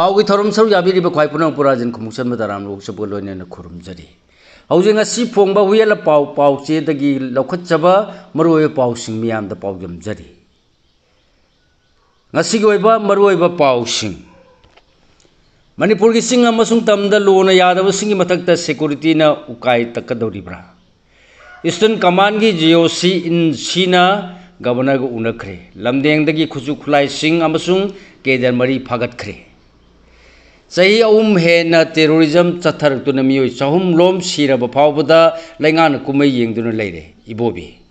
पाउगी थरम sir याबीरी ख्वाई पुनः पुराजन खुमुसन मदाराम लोक सब लोइने खुरुमजरी हौजिंग असि फोंबा हुयला पाउ पाउ चेदगी लौखतजबा मरुओय पाउसिंग मियामदा पाउजमजरी ngasiगी oiba maruoiba pausing manipur gi sing amasung tamda lona yadaba singi mathakta security na ukai takadoribra eastern command gi GOC in sina governor ga unakre lamdeng dagi khuju khulai sing amasung kedar mari phagat khre sahi he na terrorism chathar tuna miyoi chahum lom siraba phawbada laingan kumai yengduna leire ibobi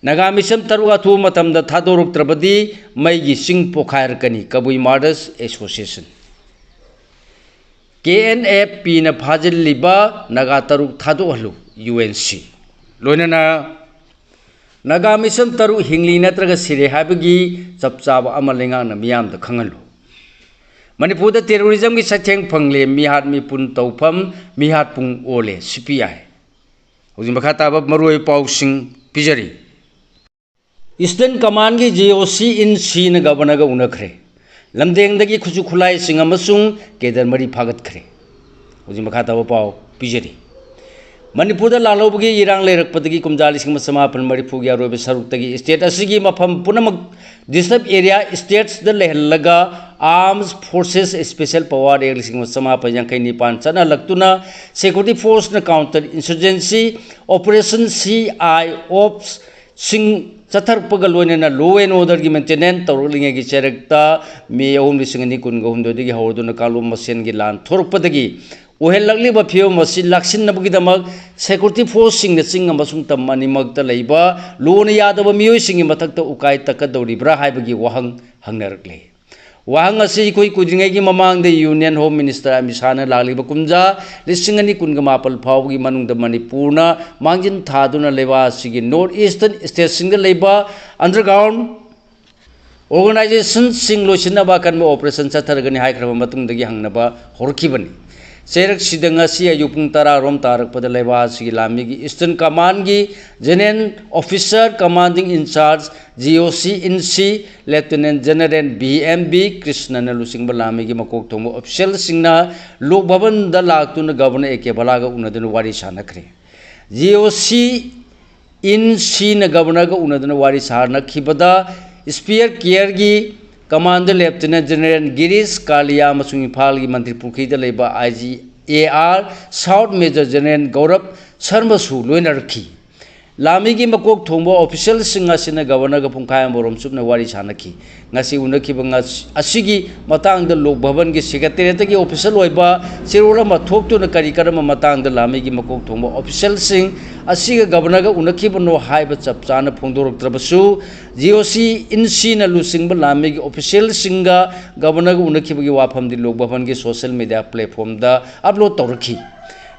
Naga Mission Taruga Thu Matamda Thadoruk Trabadi Maigi Sing Pokair Kani Kabui Marders Association KNF Pina Phajil Liba Naga Taruk Thadu UNC Loinana Naga Mission Taru Hingli Natraga Sire Habagi Chapchaba Amalinga Namiyam the Kangalu Manipur the terrorism is Sateng Pangle Mihat Mipun Taupam Mihat Pung Ole CPI Uzimakata Marui Pausing Pijari Eastern Command gi GOC in Sin Governor ga unakre lamdeng dagi khuju khulai sing amasung kedar mari phagat khre uji makhata ba pau pijeri Manipur da lalobgi irang leirakpadagi kumjali sing masama pan mari phugya robe saruk tagi state asigi mafam punamak disturb area states da lehlaga arms forces special power area sing masama pa yangkai ni pan chana laktuna security force na counter insurgency operation CI ops sing Chathar Pagaloina law and order maintenance Tauling Cherekta may only sing any Kungum Digi Horduna Kalum Masin Gilan Torpadagi Uhelagli Bapio Masin Laksin Nabugidamag security forcing the sing Masungta Mani Magda Laiba Luna Yadava musing in Matakta Ukai Takadori Brahibagi Wahang Hangarkli Wahang asi koi kujingagi mamang the Union Home Minister Amisana Lali Bakumja listing any Kungamapal Paugi Manung the Manipurna Mangin Thaduna Leva Sigi Northeastern State Single Labor Underground Organization Sing Loshinaba can operation Sataragani High Kramatung the Yangnaba Horkibani Serak Sidangasi Yupung Tara Rom Tarak Padaleva Sigi Lamigi Eastern Command gi General Officer Commanding in Charge GOC in C Lieutenant General BMB Krishna Lusing Balami Makok Tomo official Singna Lok Bhavan da Laktuna Governor Eke Balaga Unadun Wari Sanakre GOC in C na Governor Unadun Wari Sarna Kibada Spear Kiergi Commander Lieutenant General Girish Kalia Masung Impal Mantri Purkida Leba IGAR South Major General Gaurav Sarmasu Luinarki Lamigi Makok Tombo official Singasina Governor Punkai Morom Subna Wari Sanaki Nasi Unaki Bangas Asigi Matang the Lok Bhavan gi Secretary official Oiba Sirura Matok to the Karikarama Matang the Lamigi Makok Tombo official Sing Asiga Governor Unaki no high but Sapsana Pondorok Trabasu GOC in Sina Lusing Lamigi official Singa Governor Unaki Wapam the Lok Bhavan gi social media platform the upload Torki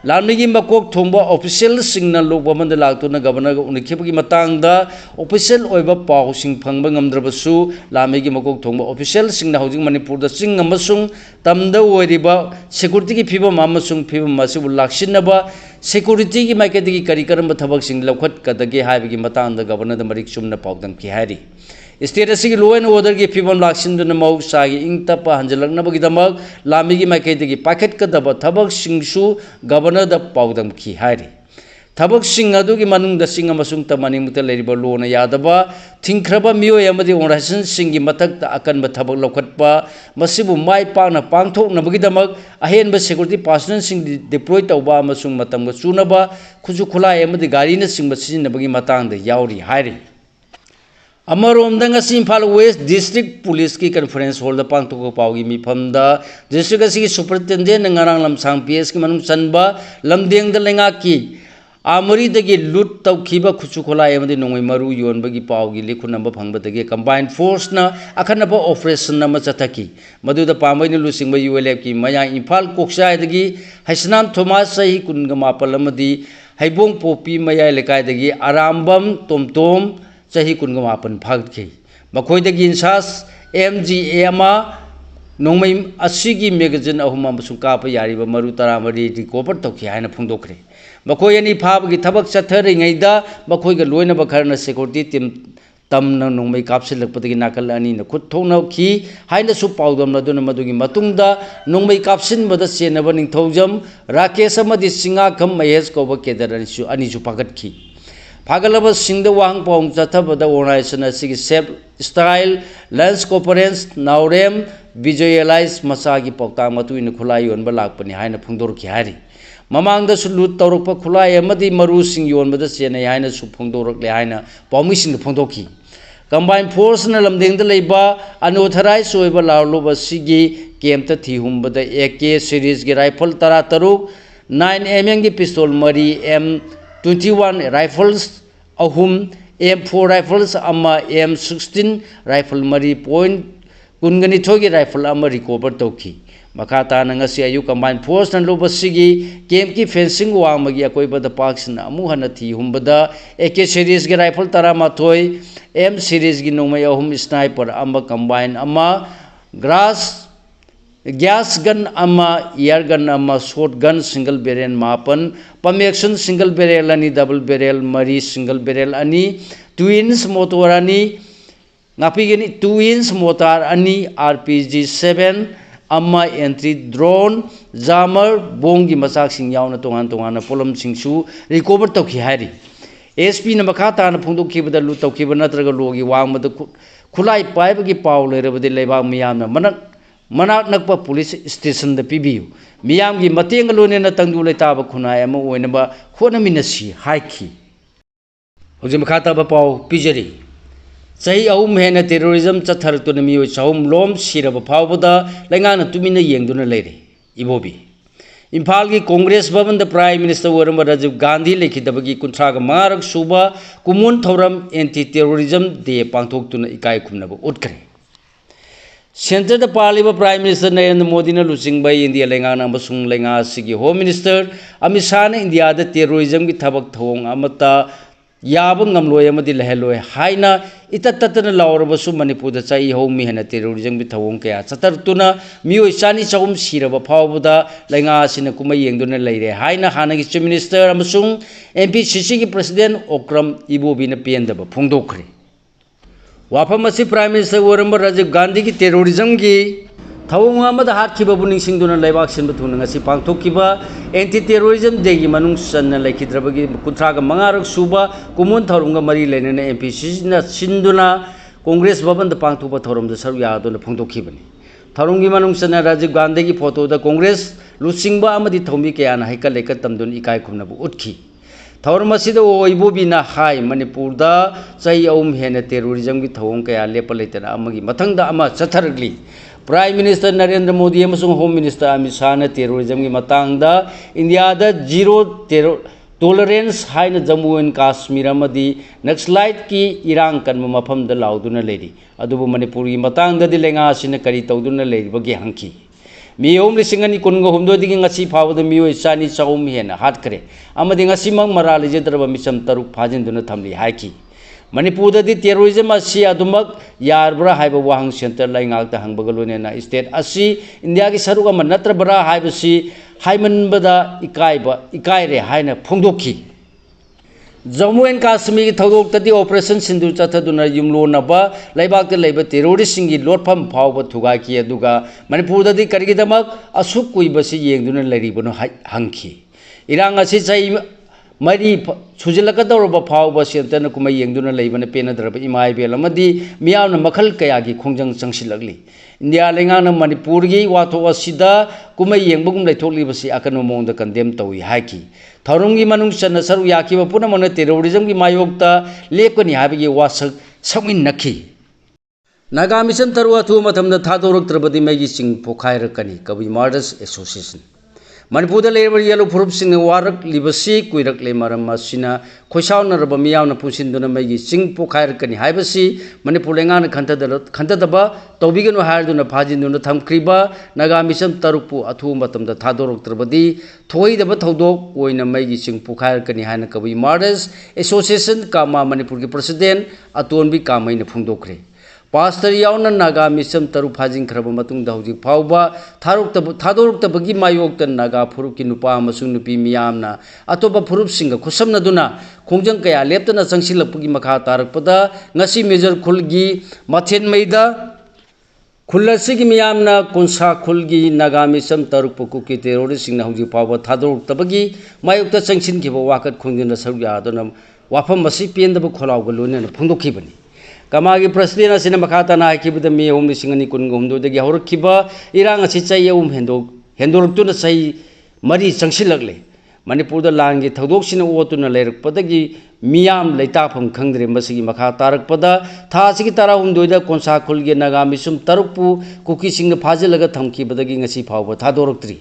Lamigi Makok Tomba official signal Lobaman the Latuna Governor Unikipagi Matanga official Oiba Pau Sing Pangbangam Drabasu Lamigi Makok Tomba official signal housing Manipur the Sing Amasung Tamda Weriba security people Mamasung people Masibu Lakshinaba security Makati Karikaram Tabak Sing Lakwat Katagi Havigi Matan the Governor the Mariksum Napogdam Kihari State asigi law and order gi phibam laksin duna mau sagi ingtapa hanjalakna bagidamag lamigi maikaidagi paket kadaba thabak singsu governor da paudam ki hairi thabak sing adugi manung da sing amasung tamani muta leriba law na yadaba thingkraba miyo yamadi organization singi mathak ta akan ba thabak lokhatpa masibu mai pana pangthok na bagidamag ahen ba security personnel sing deploy tawba amasung matam ga chunaba khuju khula yamadi gari na sing ba sin na bagi matang da yauri hairi Amarom Impal West District Police ki conference hold the Pangtoko Paugi Mipamda, District Asi Superintendent Nangarang Lamsang PS ki Manung Sanba, Lamdeng the Lengaki, Amori the Git Lut Tau Kiba Kuchukola Emadi Nongi Maru Yon Bagi Paugi Liku number Pangba the combined force na Akanaba operation Namasataki, Madu the Pamani Lusing by ULFki, Maya Impal Koksha the Hasnam Thomas Sahi Kungama Palamadi, Haibong Popi Maya Lekai the Arambam Tom Tom. Sahi Kungamapan Pagki. Makoidagi Insas, MGAMA, Nomim Asigi magazine of Mamsukapa Yariba Marutara Mari, Copper Toki, and a Pundokre. Makoyani Pab Gitabak Satering Aida, Makoiga Luena Bakarna security team तमना नोंमै कापसिलकपदगी नाकल अनि न खुद थोंनखी हाइना सु पाउदमनदुना मदुगी मतुंगदा नोंमै कापसिनबदा चेनबा निंथौजम राकेश अमदि सिंगाखम महेश कौब केदर अनि सु पागतखी फागलब सिंह वांग पाउंग चथबदा ऑर्गेनाइजेशन असिगी सेफ स्टाइल लंच कॉन्फ्रेंस नाउरेम विजुअलाइज मसागी पौता मतुइन खुलाई योनबा लाकपनि हाइना फुंदोरखी हारि ममांग लूट तौरप खुलाई मरु योनबद चेनई है फोंदोरकले है पाउमी फोंदोखी कंबाइन फोर्स लमदेंग अनऑथराइज लालूब कैंप थीहुबद AK सीरीज की राइफल 13 9mm की पिस्तौल मरी M21 राइफल्स अहुम M4 राइफल्स M16 राइफल मरी पॉइंट कुनगनिथोगी राइफल रिकवर तौखी मखा ताना ngasi ayu combined force nan loba sigi camp ki fencing wangmagi akoibada parksna amu hana thi humbada AK series gi rifle 13 M series gi nomai ahum sniper amba combine ama gas gun ama air gun ama shotgun single barrel mapan pump action single barrel ani double barrel mari single barrel ani twins motor ani ngapigeni twins motor ani RPG 7 अम्मा entry drone jammer बोंगी मसाक सिंह यावना तोंगान तोंगान पोलम सिंहसु recover तौखी हारि SP न मखा ताना फोंदोखिबद लू तौखिब नत्रग लोगी वांगमद खुलाई पाइबगी पाउ लेरबदि लेबा मियामना मनाक नकप पुलिस स्टेशन द पीबियु मियामगी मतेंग लोनेना तंगदु लेताब खुनाय अमा ओइनबा खोनमिनसी हाइखी होजि मखा ताब पाउ पिजरी सही अहम हेन टेररिज्म चथरतुन मियो चहुम लोम सिरब फावबदा लैंगाना तुमिना येंगदुना लेरे इबोबी इम्फाल की कांग्रेस भवन द प्राइम मिनिस्टर वरम राजीव गांधी लेखिदबगी कुंथ्राग मारक सुबा कुमुन थौरम एंटी टेररिज्म डे पांथोक्तुना इकाय खुमनब उठखरे सेंटर द पालिबा प्राइम मिनिस्टर नरेंद्र मोदी ने लुचिंगबा इंडिया लैंगाना अमसुंग लैंगा सिगी होम मिनिस्टर अमित शाह ने इंडिया द टेररिज्म की थबक थोंग अमता याब ngamloi amadi leheloi haina itattatana laurabasu manipur da chai homi hena terrorism bi thawong kaya chatartuna mioi chani chahum siraba phawbuda lainga sina kuma yengduna leire haina hanagi chief minister amasung MPCC ki president Okram Ibobi na pendaba phongdokre wafam asi prime minister waramba Rajiv Gandhi ki terrorism ki thawong amada hatkiba buning singduna leibak sin bthuna ngasi pangthokkiba anti terrorism day की मनुंग सन लेखिद्रबगी कुंथ्रागा मंगारक सुबा कुमुन थौरमगा मरी लेने MPCC ना सिंदुना कांग्रेस भवन the पांथोबा थौरम the sir यादुना फोंदोखिबनी थौरमगी मनुंग सन राजीव गांधी की photo the Congress लुसिंगबा अमदि थौमी कयाना हैका लेका तमदुन इकाय खुमनबु उठखी थौरम असिदा ओइबोबिना high Manipur the चै अउम हेने टेररिज्म की थौंग कया लेप लेतना अमगी मथंगदा अमा चथरगली प्राइम मिनिस्टर नरेंद्र मोदी अमसुंग होम मिनिस्टर अमित शाह ने टेररिज्म की मतंगदा इंडिया द जीरो टॉलरेंस हाइन जम्मू एंड काश्मीर अमदी नक्सलाइट की इरांग कन मफम द लाउदुना लेरी अदुबु मणिपुर की मतंगदा दि लेंगा सिन करी तौदुना लेरिबगी हंकी मियोम लिसिंगनी कुनगो हुमदोदिगी ngasi फावद मियो चानी चाउम हेना हाटकरे अमदी ngasi मंग मरा लेजेद्रब मिसम तरुक फाजिनदुना थमली हाइकी मणिपुर दी टेररिज्म असी अदुमक यारब्रा हाइब वाहंग सेंटर लाइंगाक हंगबग लोनेना स्टेट असी इंडिया की सरुक अम नत्रबरा हाइबसी हाइमनबदा इकायरे हाइना फोंदोखी जम्मू एंड काश्मीर की थौदोक्तदी ऑपरेशन सिंधु चथदुना युमलोनबा लैबाक लेब टेररिस्ट सिंगी लोटफम फावब थुगाकी अदुगा मणिपुर दी करिगिदमक असुक कुइबसी येंगदुना लैरिबनो हंखी इरांग असी चै मरी सुजिलकदौरब फावब सेंटर कुमै येंगदुना लेबन पेनद्रब इमाइबेल अमदी मियावना मखल कयागी खोंजंग चंगसिलगली इंडिया लेंगाना मणिपुर की वाथो असिदा कुमै येंबगुम लेथोकलिबसी अकनो मोंद कंडेम तौई हाइकी थौरंगी मनुंग सन सरु याकीब पुनमन टेररिज्म की मायोक्ता लेपकनी हाबिगी वासक समिन नखी नागा मिशन तरु अथु मथमदा थादोरक्त्रबदी मैगी सिंग पोखायरकनी कवि मार्डर्स एसोसिएशन मणिपुर येलो फुरुप सिंह वारक लिबसी कुइरक ले मरम मसिना खोसाउनरब मियावना पुसिनदुना मैगी सिंग पोखायरकनी हाइबसी मणिपुर लेंगाना खंतदबा तौबिगनु हायरदुना फाजिनदुना थमख्रिबा नागा मिशन तरुकपु अथु मतमदा थादोरक्त्रबदी थोइदब थौदोक ओइना मैगी सिंग पोखायरकनी हायना कवि मार्डर्स एसोसिएशन कामा मणिपुर की प्रेसिडेंट अतोनबी कामैना फुंदोखरे पास्टर यावना नागा मिसम तरु फाजिंग खरबा मतुंग हौजिक फाउबा थादोरक्तबगी मायोक्ता नागा फुरुप की नुपा अमसुंग नुपी मियामना अतोपा फुरुप सिंग खुसमनदुना खोंजंग कया लेप्तना चंगसिलपगी मखा तारकपदा ngasi मेजर खुलगी मथेन मैदा खुलसिगी मियामना कोंसा खुलगी नागा मिसम तरुक पुकुकी टेरोरिस्ट सिंग हौजिक फाउबा थादोरक्तबगी मायोक्ता चंगसिनखिबा वाकत खोंजन सरुक यादोना वाफम मसी पेंदब खोलावग लोइना फोंदोखिबनी कमागी प्रेसिडेंट असिना मखाताना हाइखिबद मी 3,900 हौरखिबा इरांग असि चै यौम हेंदोरक्तुना चै मरी चंगसिलगले मणिपुर दा लांगी थौदोकसिना ओतुना लेरकपदगी मियाम लैताफम खंगद्रे मसिगी मखा तारकपदा थासिगी 19 दा कोंसाखुलगे नागा मिसुम तरुकपु कुकीसिंग फाजिलगा थमखिबदगी ngasi फावबा थादोरक्त्रि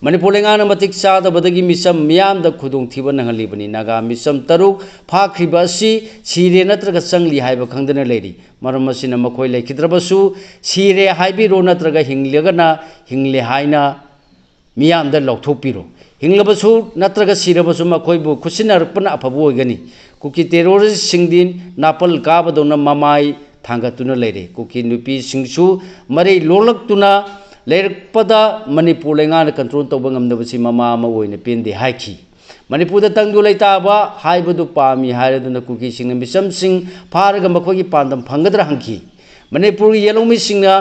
मणिपुर लेंगाना मतिक चादबदगी मिसम मियाम दा खुदोंग थिबा नंगलिबनी नागा मिसम तरुक फाख्रिबा असि सिरे नत्रगा चंगली हाइबा खंगदना लेरी मरम मसिना मखोय लेखिद्रबसु सिरे हाइबिरो नत्रगा हिंगलेगना हिंगले हाइना मियाम दा लौथोपिरो हिंगलबसु नत्रगा सिरबसु मखोयबु खुसिनारपना अफबो ओइगनी कुकी टेरोरिस्ट सिंगदिन नापल काबदोना ममाई थांगतुना लेरे कुकी नुपी सिंगसु मरे लोलक्तुना लेरपदा मणिपुर लेंगाना कंट्रोल तौब ngamdabasi mama ama oina pende haiki Manipur दा तंगदु लेताबा हाइबदु पामी हाइरदुना कुकी सिंग मिसम सिंग फारगा मखोगी पांदम फंगदरा हंखी मणिपुर येलोमी सिंगना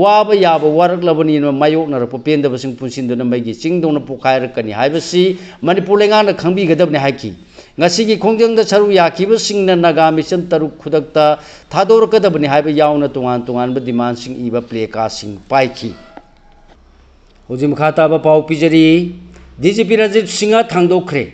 वाबा याबा वारकलबनी मायोकनरप पेंदबसिंग पुनसिंदुना मैगी चिंगदोना पुखायरकनी हाइबसी मणिपुर लेंगाना खंबिगदबने हाइकी ngasi khongjangda saru yakiba singna naga mission taruk khudakta thadorkadabani haiba yauna tungan tungan ba demand sing iba play ka sing paiki hojim khata ba pau pijari DGP Rajiv Singha thangdokre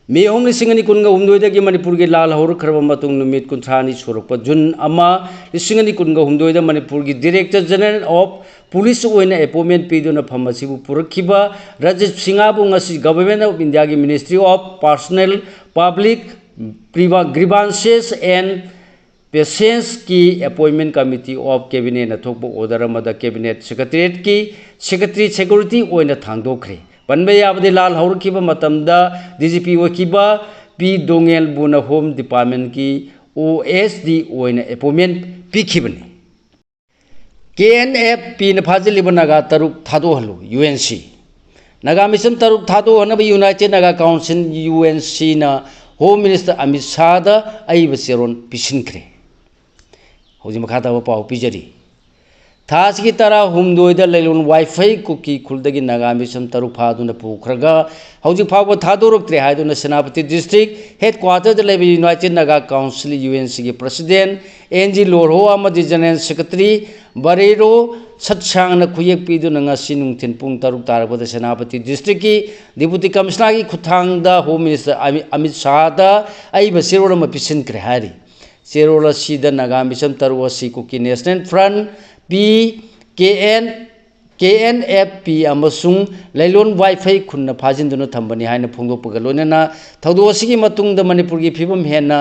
मे 2019 की मणिपुर की लाल हौर खरब मतुंग नुमित कुंथ्रानी सोरकप जुन अमा 2019 मणिपुर की director general of police ओइना appointment पीदुना फमसिबु पुरखिबा राजीव सिंहाबु ngasi गवर्नमेंट ऑफ इंडिया की ministry of personnel public grievances and pensions की अपॉइंटमेंट कमिटी ऑफ कैबिनेट नथोप ऑर्डर अमदा कैबिनेट सेक्रेटरीट की सेक्रेटरी सिक्योरिटी ओइना थांगदोखरे बनबे याबदे लाल हौरखिबा मतमदा DGP ओखिबा पी दोंगेल बुना होम डिपार्टमेंट की OSD ओइना अपॉइंटमेंट पिखिबनी KNF न फाजिलिबा नागा तरुक थादो हलु UNC नागा मिशन तरुक थादो हनबा यूनाइटेड नागा काउंसिल UNC ना होम मिनिस्टर अमित शाह दा अइबा सेरोन पिसिनख्रे हौजि मखाता पाउ पिजरी थास की तरह हुमदोइदा लेलोन वाईफाई कुकी खुलदगी नागा मिशन तरुक फादुना पुखरगा हौजि फावबा थादोरक्त्रे हाइदुना सेनापति डिस्ट्रिक्ट हेडक्वार्टर दा लेबा यूनाइटेड नागा काउंसिल UNC की प्रेसिडेंट NG लोरहो अमदि जनरल सेक्रेटरी बरेरो सत्सांगना खुयेक पीदुना ngasi नुंगथिन पुंग तरुक तारबदा सेनापति डिस्ट्रिक्ट की डिप्यूटी कमिश्नर की खुथांगदा होम मिनिस्टर अमित शाह दा अइबा सेरोलमा पिसिनख्रे हारि सेरोला सीदा नागा मिशन तरुक असि कुकी नेशनल फ्रंट KNFP अमसुंग लैलोन वाईफाई खुन्ना फाजिंदुना थंबनी हाइना फोंदोकपगा लोइनना थौदोसिगी मतुंगदा मणिपुर की फिबम हेना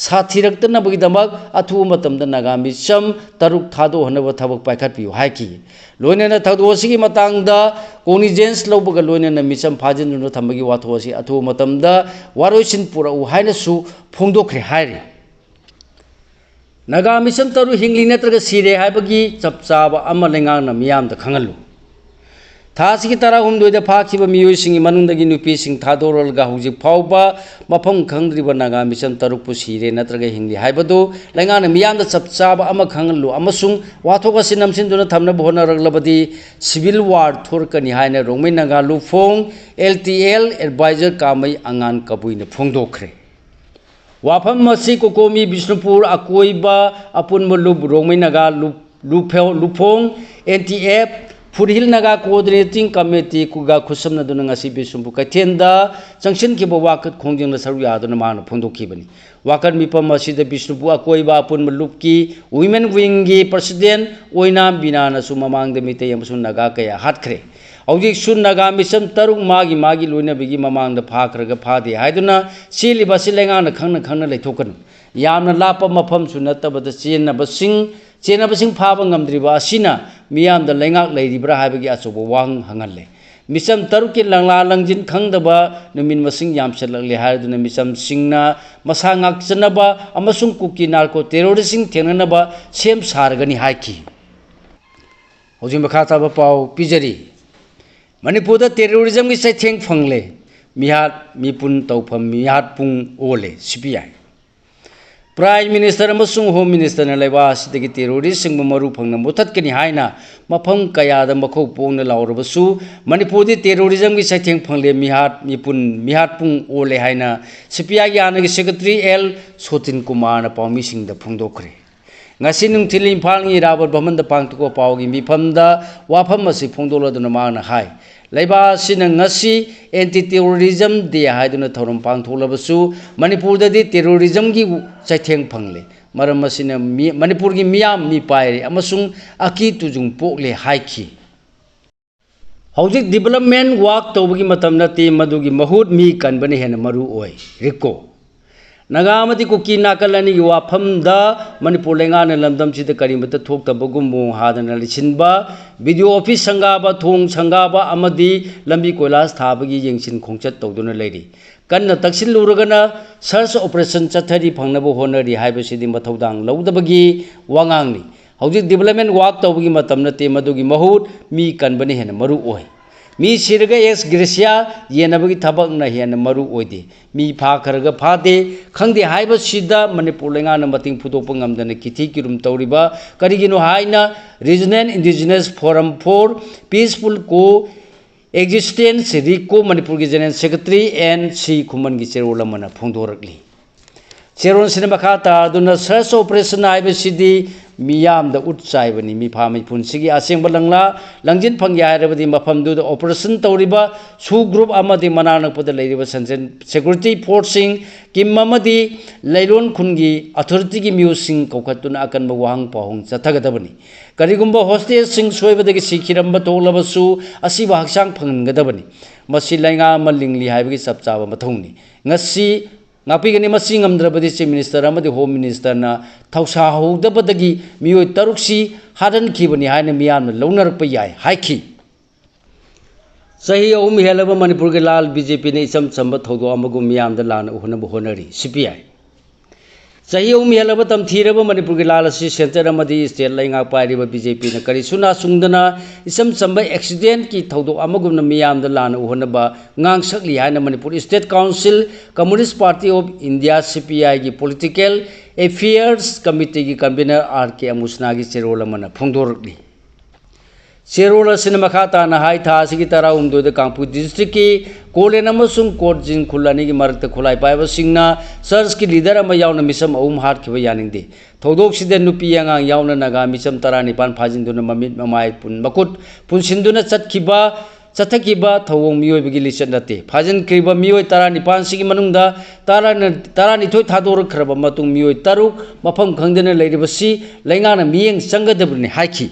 साथिरक्तनबगिदमक अथु मतमदा नागा मिसम तरुक थादो हनब थबक पाइखटपियु हाइकी लोइनना थौदोसिगी मतंगदा कोनिजेंस लौबगा लोइनना मिसम फाजिंदुना थंबगी वाथोसी अथु मतमदा वारोइसिन पुरा हाइनसु फोंदोखरे हाइरि नागा मिशन तरु हिंगली नत्रगा सिरे हाइबगी चपचाब अमा लेंगांगना मियामदा खंगलु थासी की तरह हुमदोइदा फाखिबा मियोइसिंगी मनुंगदगी नुपीसिंग थादोरलगा हौजिक फावबा मफम खंगद्रिबा नागा मिशन तरुकपु सिरे नत्रगा हिंगली हाइबदो लेंगांगना मियामदा चपचाब अमा खंगलु अमसुंग वाथोगसि नमसिनदुना थमनबो होनरगलबदी सिविल वार थोरकनी हाइना रोंमै नागा लुफोंग LTL एडवाइजर कामै अंगान कबुइना फोंदोखरे वाफम मसी कोकोमी बिष्णुपुर अकोइबा अपुनम लुप रोंमै नागा लुफोंग NTF फुरहिल नागा कोऑर्डिनेटिंग कमिटी कुगा खुसमनदुना ngasi बिष्णुपुर कैथेंदा चंगसिनखिबा वाकत खोंजंगना सरु यादुना माना फोंदोखिबनी वाकत मिपम मसीदा बिष्णुपुर अकोइबा अपुनम लुपकी वुमेन विंग की प्रेसिडेंट ओइनाम बिनाना सु ममांगदा मिते यमसु नागा कया हाटखरे हौजिक सु नागा मिशन तरुक मागी लोइनबिगी ममांगदा फाखरगा फादे हाइदुना सिलिबासि लेंगाना खंगना लेथोकनु यामना लापा मफम सु नतबदा चेनबसिंग फाबा ngamdriba asina miyamda lengak leiribra haibagi achobo wang hangale मिसम तरुक की लंगला लंजिन खंगदबा नुमिन मसिंग यामचलले हायदुना मिसम सिंगना मसा ngakchanaba amasung kuki narco terrorism thenanaba sem sargani haiki hojim bakha ba pau pijari manipur da terrorism gi sai theng phangle mihat mipun tawpham mihat pung ole cpi Prime Minister amasung Home Minister na laiba asidagi terrorist sing maru phangna muthat kani haina mafam kaya da makhau pongna laurabasu Manipur di terrorism gi saitheng phangle mihat pung ole haina CPI yana gi secretary L Sotin Kumar na pawmi sing da phungdokre ngasi nungthil Imphal ngi Rabat Bhaman da pangtuko pawgi mifam da wafam asi phungdoladuna mana hai Laiba sina ngasi anti terrorism de haiduna thorum pangtholabasu Manipur da di terrorism gi saitheng phangle maram masina Manipur gi miyam mi paire amasung aki tujung pokle haiki Hojik development work tawgi matamna ti madugi mahut mi kanbani hena maru oi riko Nagamati kuki nakalani wafam da Manipur lengana lamdam chida karimata thokta bagumu hadana lichinba video office sangaba thong sangaba amadi lambi koilas thabagi yengsin khongchat tawduna leiri kanna taksil luragana search operation chathari phangnabo honari haibasidi mathaudang laudabagi wangangni hojik development work tawgi matamna te madugi mahut mi kanbani hena maru oi mi sirga ex gracia yenabagi thabak na hena maru oide mi pha kharaga phade khangde haiba sida Manipur lengana mating phutokpa ngamdana kithi kirum tawriba karigino haina regional indigenous forum for peaceful coexistence RICO Manipur gi general secretary NC Khuman gi cherola mana phongdorakli cheron sinema khata duna search operation haiba sidi miyam da utchai bani mi phami punsigi aseng balangla langjin phangya harabadi mafam du da operation tawriba su group amadi manana pada leiriba sanjen security forcing kimamadi leilon khungi authority gi musing kokatuna akan bawang pahong chathagadabani karigumba hostel sing soibadagi sikhiramba tolabasu asiba haksang phanggadabani masi lainga malingli haibagi sapchaba mathongni ngasi ngapigani masing amdrabadi chief minister amadi home minister na thausa hodabadagi miyoi taruksi hadan khibani haina miyam na lounarpa yai haiki sahi ahum helaba Manipur ge lal BJP ne isam chamba thodo amagu miyam da lana uhna honari CPI sahi ahum helaba tam thiraba Manipur ge lal asi center amadi state lainga pairiba BJP na kari suna sungdana isam chamba accident ki thodo amagu na miyam da lana uhna ba ngang sakli haina Manipur State Council Communist Party of India CPI gi political affairs committee gi convener RK Amusna gi cherola mana phongdorli cherola cinema khata na hai tha sigi tara umdo de Kangpu district ki kolen amasung court jin khulani gi marakta khulai paiba singna search ki leader ama yauna misam ahum har khiba yaningde thodok sida nupi anga yauna naga misam tarani pan phajinduna mamit mamai pun makut punsinduna chatkhiba Chathakiba thawong miyoi bagi lichat nate phajin kriba miyoi tara nipan sigi manungda tara nithoi thador khraba matung miyoi taruk mafam khangdena leiribasi laingana miyeng changadabni haiki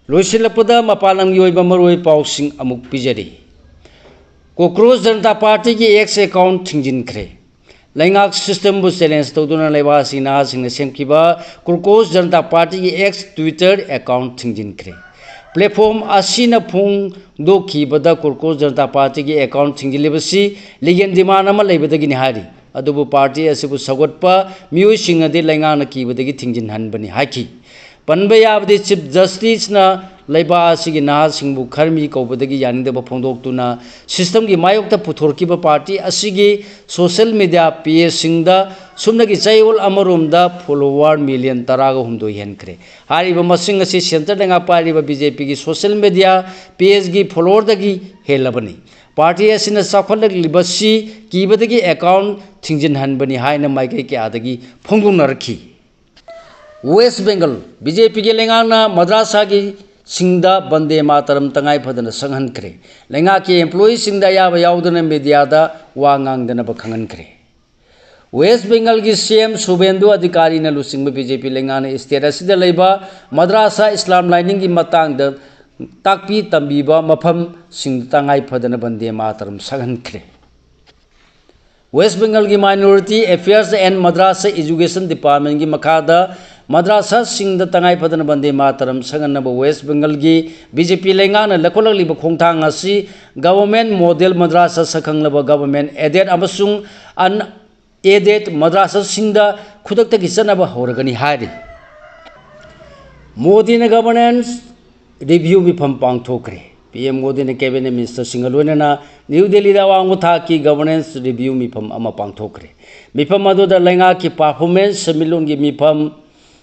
loisilapda mapalang yoiba maroi pausing amuk pijari Cockroach Janata Party ki ex account thingjinkhre laingak system bu challenge tawduna leiba sina singna semkiba Cockroach Janata Party ki ex Twitter account thingjinkhre platform asina phung do khibada Cockroach Janata Party ki account thingjilibasi ligen demand ama leibadagi ni hari adubu party asibu sagotpa miyoi singadi laingana kibadagi thingjin hanbani haki panba yabadi chief justice na leiba asigi na singbu kharmi kobadagi yaningdaba phongdoktuna system gi mayokta puthorkiba party asigi social media page singda sumnagi chayol amaromda follower million taraga humdo henkre hariba masing asi center lenga pariba BJP gi social media page gi follower dagi helabani party asina sakholak libasi kibadagi account thingjin hanbani haina maikai ke adagi phongdonarki West Bengal BJP ge lengana madrasa gi singda bande mataram tangai phadana sanghan kre lenga ki employee singda yaba yaudana media da wangang dana bakhangan kre West Bengal gi CM Subendu Adhikari na lusingba BJP lengana state asida leiba madrasa Islam lining gi matang da takpi tambiba mafam sing tangai phadana bande mataram sanghan kre West Bengal ki Minority Affairs and Madrasa Education Department ki makhada madrasa sing da tangai padan bande mataram sangan na West Bengal gi BJP lenga na lakolak liba khongthang asi government model madrasa sakhang laba government aided amasung an aided madrasa sing da khudak ta kisana ba horagani hari Modi na governance review mi pham pangthokre PM Modi na cabinet minister singalona na New Delhi da wangu tha ki governance review mi pham ama pangthokre mi pham adu da lenga ki performance samilon gi mi pham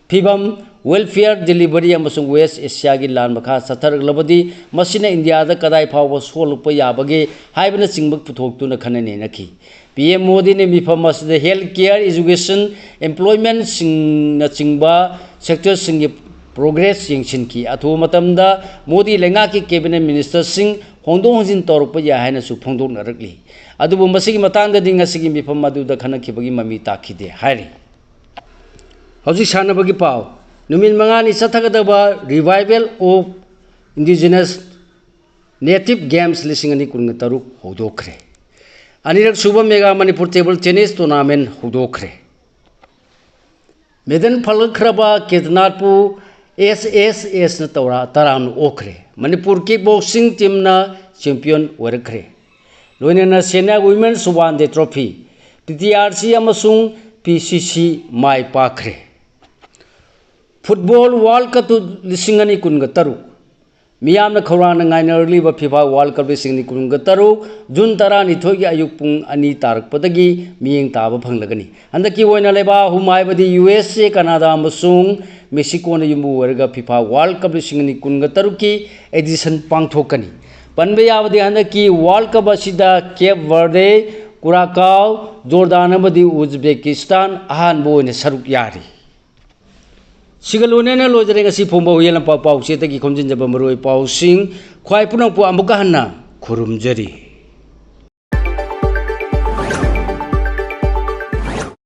Pibam welfare delivery amasung West Asia gi lan makha sathar labadi masina India da kadai phawa solpa yabage haibna singbak puthok tu na khanane nakhi PM Modi ne mifam masde health care education employment sing na chingba sector sing progress yingsin ki athu matamda Modi lenga ki cabinet minister sing hongdong hongjin torpa ya haina su phongdok narakli adubu masigi matang da dinga sigi mifam madu da khanakibagi mami takhide hairi Hausi sanabagi pau numin mangani sathagada revival of indigenous native games lisingani kungataruk hodokre anirak suba mega Manipur table tennis tournament hodokre medan phalkraba Kednarpu SSS na tawra taran okre Manipur kickboxing team na champion orakre loinena senior women's one day trophy PTRC amasung PCC mai pakre Football World Cup lisingani kunga taru miyamna khawrana ngainarli ba FIFA World Cup lisingani kunga taru June 12 gi ayuk pung ani tarak padagi miyeng taba phanglagani handaki oina leba humai badi USA Canada amasung Mexico na yumbu warga FIFA World Cup lisingani kunga taru ki edition pangthokani panbe yabadi handaki World Cup asida Cape Verde Curacao Jordan badi Uzbekistan ahan bo ne saruk yari Sigalone na lojare ngasi phomba huyelam pau pau se ta ki khomjin jaba maroi pau sing khwai punang pu amuka hanna khurumjari